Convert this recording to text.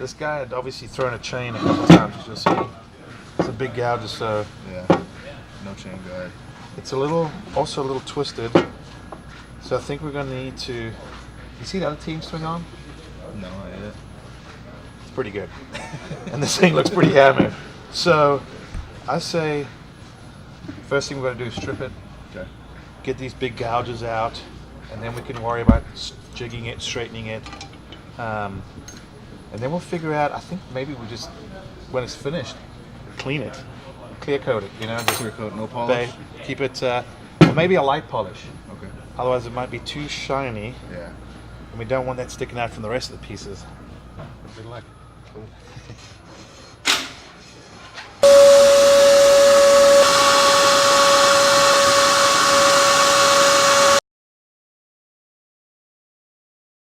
This guy had obviously thrown a chain a couple times, as you'll see. It's a big gouge, so yeah, no chain guide. it's also a little twisted. So I think we're going to need to. You see the other team swing on? No, not yet. It's pretty good, and this thing looks pretty hammered. So I say first thing we're going to do is strip it. Okay. Get these big gouges out, and then we can worry about jigging it, straightening it, and then we'll figure out. I think maybe we just, when it's finished, clean it, clear coat it. You know, just Clear coat, no polish. keep it, or maybe a light polish. Okay. Otherwise, it might be too shiny, Yeah. and we don't want that sticking out from the rest of the pieces. Good luck. Cool.